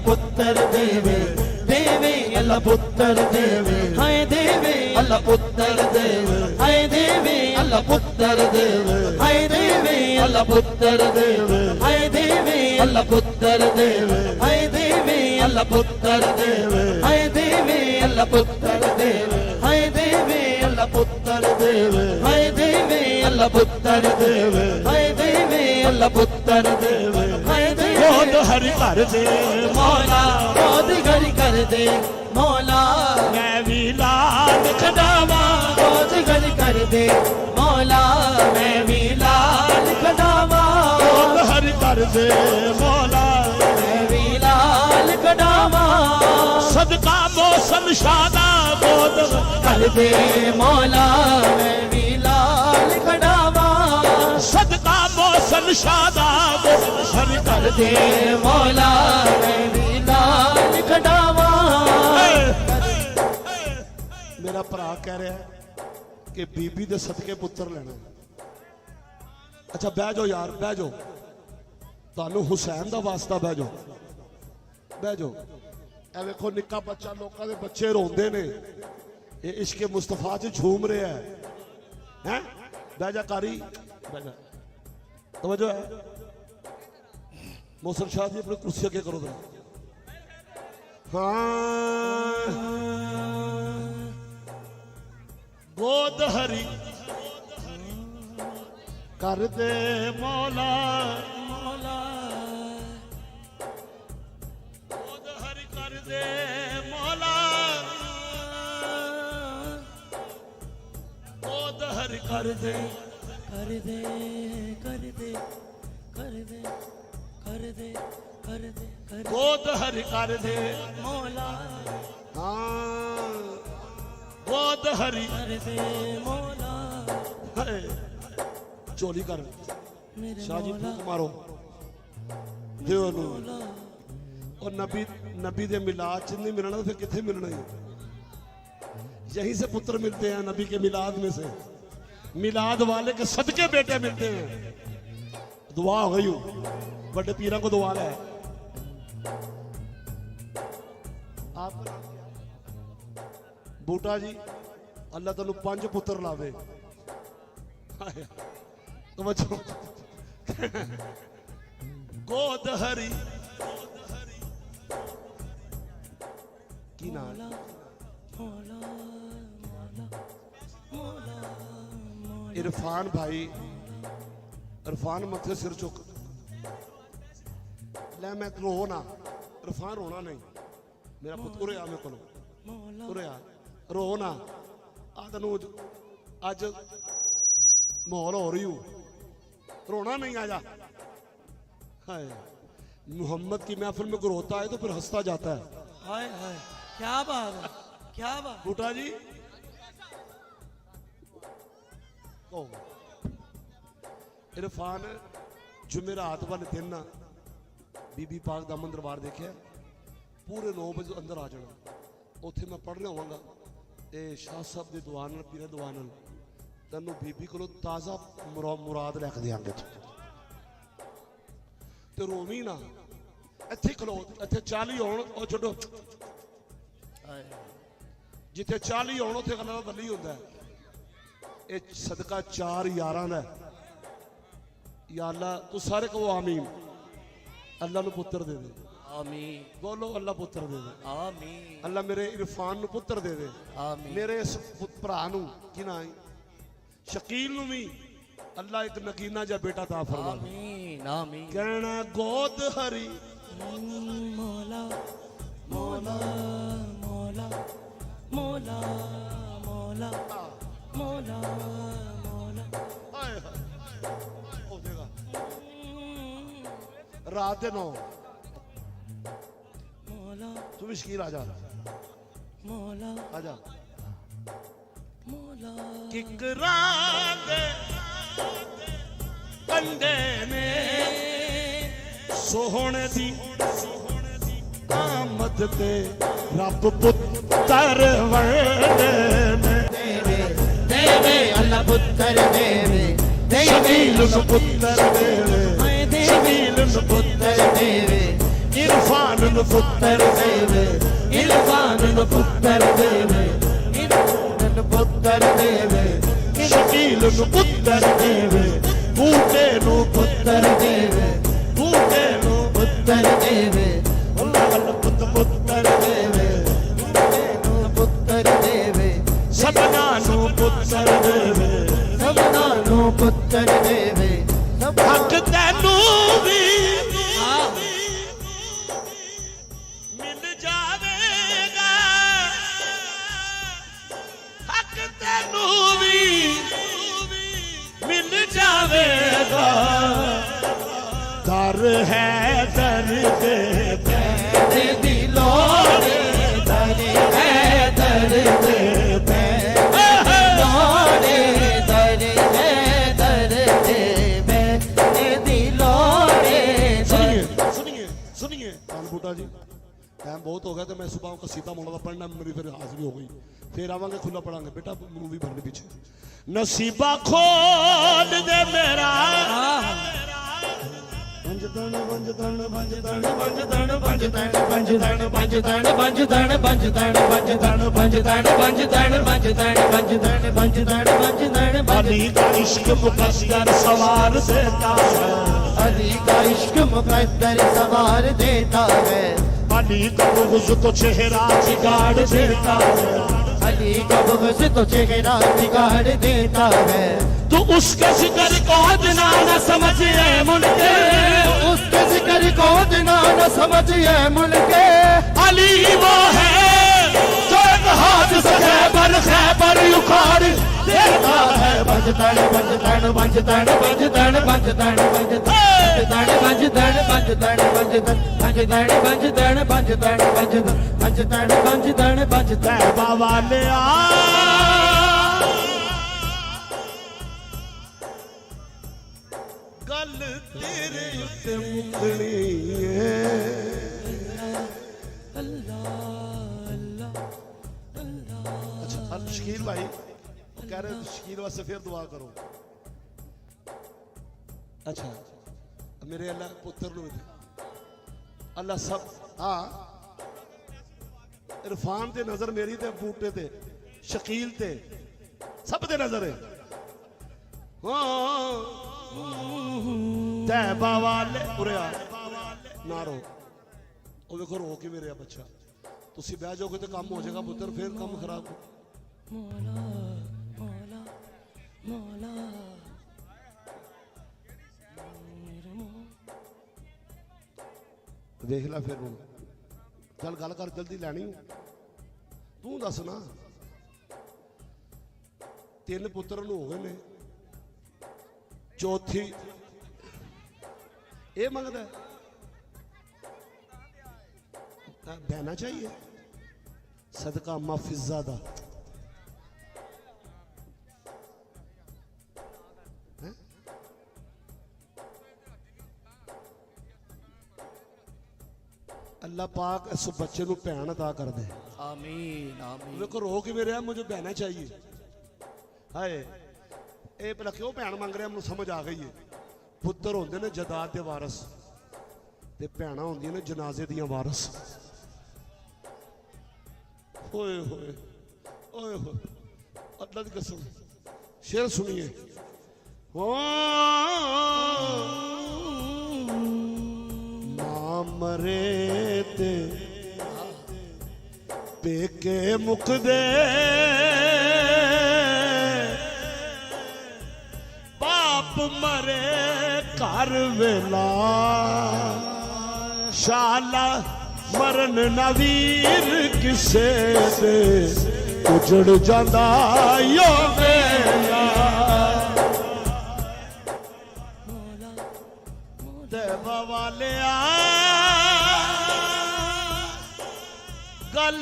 पुत्र देवे देवे अल्लाह पुत्र देवे हाय देवे अल्लाह पुत्र देवे हाय देवे अल्लाह पुत्र देवे हाय देवे अल्लाह पुत्र देवे हाय देवे अल्लाह पुत्र देवे हाय देवे अल्लाह पुत्र देवे हाय देवे अल्लाह पुत्र देवे हाय देवे अल्लाह पुत्र देवे हाय देवे अल्लाह पुत्र देवे हाय देवे अल्लाह पुत्र देवे हाय देवे गोद हरि कर दे मौला गोद हरि कर दे मौला मैं भी लाल खदावा गोद हरि कर दे मौला मैं भी लाल खदावा गोद हरि कर दे मौला मैं भी लाल खदावा सदका मौसम शादा गोद कर दे मौला मैं भी लाल खदावा सदका मौसम शादा हरि कर दे मौला मैं भी लाल खदावा। मेरा भरा कह रहा है कि बीबी दे सदके पुत्र लेना। अच्छा बह जाओ यार बह जाओ तानू हुसैन दा वास्ता बह जाओ बह जाओ। ए देखो निक्का बच्चा लोगों के बच्चे रोंदे ने ये इश्के मुस्तफा च झूम रहे हैं बह जा कारी बह जा तवज्जो है। मोहसिन शाह जी अपनी कुर्सी आगे करो जरा। हाँ गोद हरि कर दे मौला मौला गोद हरि कर दे मौला गोद हरि कर दे कर दे कर दे कर दे कर दे कर दे गोद हरि कर दे मौला हाँ गोद हरि कर दे मौला चोली कर शाह जी फूक मारो दियो और नबी दे मिलाद च नहीं मिलना तो फिर किथे मिलना है। यहीं से पुत्र मिलते हैं नबी के मिलाद में से मिलाद वाले के सदके बेटे मिलते हैं। दुआ हो गई बड़े पीरा को दुआ है आप बूटा जी अल्लाह तेन 5 पुत्र लावे गोद हरि की नाम इरफान भाई इरफान मथे सिर चुक ले मैं रो ना इरफान रोना नहीं मेरा पुत्र उरे आ मेरे को उरे आ रो ना आ तेन अज माहौल हो रही हूं रोना नहीं आजा। हाय मोहम्मद की महफिल में कोई रोता है तो फिर हंसता जाता है। हाय हाय क्या बात है क्या बात बूटा जी इरफान जुमेरात वाले दिन ना बीबी पाक दा अमन दरबार देखे पूरे 9 बजे अंदर आ जाना उत्थे मैं पढ़ने होवांगा ते शाह साहब दी दुआ नाल पीर दुआ नाल तेनू बीबी को ताज़ा मुराद लैके देंगे तो रोवी ना इत्थे खलो इत्थे 40 होण और छोड़ो जिथे 40 होण उत्थे अल्लाह दा वली हुंदा है। ये सदका 4 यारां दा या अल्लाह तू सारे को आमीन अल्लाह नू पुत्र दे दे आमीन बोलो अल्लाह पुत्र दे दे आमीन अल्लाह मेरे इरफान नू पुत्र दे दे आमीन मेरे इस भरा नू की ना शकील नू भी अल्लाह एक नगीना जा बेटा ता फरमा आमीन आमीन कहना गोद हरि मौला मौला मौला मौला मौला मौला मौला हाय हो जाएगा रात 9 मौला तू मिस्कीन आजा मौला आजा मौला किकरा दे कंडे ने सोहणे दी आमद ते रब पुत्र वरदे देवे देवे अल्लाह पुत्र देवे देवे पुत्र देवे देवे पुत्र देवे इरफान ਨੂੰ ਪੁੱਤਰ ਦੇਵੇ ਇਰਫਾਨ ਨੂੰ ਪੁੱਤਰ ਦੇਵੇ ਇਰਫਾਨ ਨੂੰ ਪੁੱਤਰ ਦੇਵੇ ਸ਼ਕੀਲ ਨੂੰ ਪੁੱਤਰ ਦੇਵੇ ਬੂਟੇ ਨੂੰ ਪੁੱਤਰ ਦੇਵੇ ਬੂਟੇ ਨੂੰ ਪੁੱਤਰ ਦੇਵੇ ਅੱਲਾ ਵੱਲ ਪੁੱਤਰ ਦੇਵੇ ਬੂਟੇ ਨੂੰ ਪੁੱਤਰ ਦੇਵੇ ਸਭਨਾ ਨੂੰ ਪੁੱਤਰ ਦੇਵੇ ਸਭਨਾ ਨੂੰ ਪੁੱਤਰ ਦੇਵੇ ਹੱਕ ਤੈਨੂੰ ਵੀ ਮਿਲ ਜਾਵੇਗਾ ਹੱਕ ਤੈਨੂੰ ਵੀ ਮਿਲ ਜਾਵੇਗਾ ਦਰ ਹੈ ਦਰ ਦੇ ਪੈਦੇ ਦੀ ਲੋੜ ਦਰ ਹੈ ਦਰ ਦੇ ਪੈਦੇ ਲੋੜ ਦਰ ਹੈ ਦਰ ਦੇ ਪੈਦੇ ਦੀ ਲੋੜ ਸੁਣੀਏ ਸੁਣੀਏ ਕਾਨ ਬੂਟਾ जी टाइम बहुत हो गया तो मैं सुबह कसीदा मौला पढ़ना मेरी फिर हाजिरी हो गई फिर आवांगे खुला पढ़ांगे बेटा मूवी भरने पीछे नसीबा खोल दे मेरा पंजतन पंजतन पंजतन पंजतन पंजतन पंजतन पंजतन पंजतन पंजतन पंजतन पंजतन पंजतन पंजतन पंजतन पंजतन पंजतन अली का इश्क मुकद्दर सवार देता है अली का इश्क मुकद्दर सवार देता है अली का बुग़्ज़ तो चेहरा बिगाड़ देता है अली का बुग़्ज़ तो चेहरा बिगाड़ देता है तू उसके जिक्र को दिना न समझिए मुनके उसके जिक्र को दिना न समझिए मुनके अली वो है जो एक हाथ से खैबर उखाड़ देता है पंजतन पंजतन पंजतन पंजतन पंजतन पंजतन पंजतन पंजतन पंजतन पंजतन पंजतन पंजतन पंजतन पंजतन पंजतन बाबा ले गल तेरे उत्ते मुंगली अच्छा शकील भाई कह रहे शकील वास्ते फिर दुआ करो अच्छा मेरे अल्लाह पुत्र नु अल्लाह सब हाँ इरफान ते नजर मेरी ते बूटे ते शकील ते सब ते नजर है तैबा वाले उरे आ ना रो ਉਹ ਵੇਖੋ ਰੋ ਕੇ ਮੇਰੇ ਬੱਚਾ ਤੁਸੀਂ ਬਹਿ ਜਾਓਗੇ ਤੇ ਕੰਮ ਹੋ ਜਾਏਗਾ ਪੁੱਤਰ ਫਿਰ ਕੰਮ ਖਰਾਬ ਮੌਲਾ ਮੌਲਾ ਮੌਲਾ ਵੇਖ ਲੈ ਫਿਰ ਹੁਣ ਚੱਲ ਗੱਲ ਕਰ ਜਲਦੀ ਲੈਣੀ ਤੂੰ ਦੱਸ ਨਾ ਤਿੰਨ ਪੁੱਤਰ ਨੂੰ ਹੋ ਗਏ ਨੇ ਚੌਥੀ ਇਹ ਮੰਗਦਾ बहना चाहिए सदका माफिज़ादा अल्लाह पाक इस बच्चे को भैन अता कर दे आमीन आमीन देखो रो के मेरे मुझे बहना चाहिए हाय ये भला क्यों भैन मंग रहा मुझे समझ आ गई है पुत्र होंदे ने जदाद दे वारस ते भैनां होंदियां ने जनाजे दियां वारस ओए होए ओए होए अल्लाह की कसम शेर सुनिए ओ ना मरे ते पेके मुकदे बाप मरे घर वेला शाला मरन नवीर किसे दे उजड़ जांदा यो वेला देवा वाले गल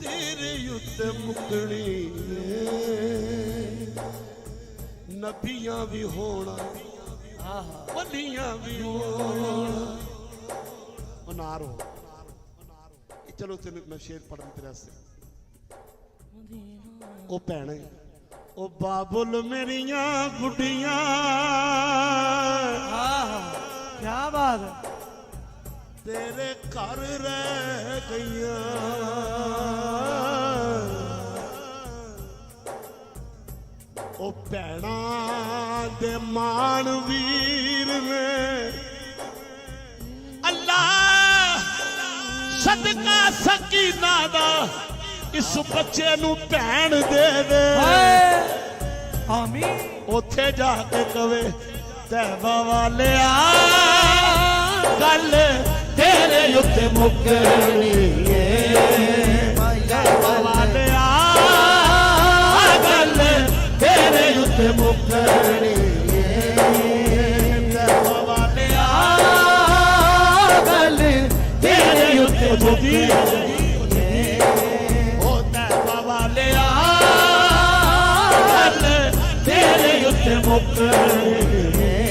तेरे उत्ते मुकनी नबियां भी होना वलियां भी होना नारो चलो तेन मैं शेर पढ़न तेरे से ओ भैन ओ बाबुल मेरिया गुडियां क्या बात है तेरे घर रह गईयां ओ भैणा दे मान वीर ने अल्लाह सदका सकीना दा इस बच्चे नू भैन दे दे आमीन उथे जाके कवे तैबा वाले गल तेरे उत्ते मुकनी तैबा वाले गल तेरे उत्ते मुकनी तैबा वाले गल तेरे उत्ते मुकनी ओ तैबा वाले गल तेरे उत्ते मुकनी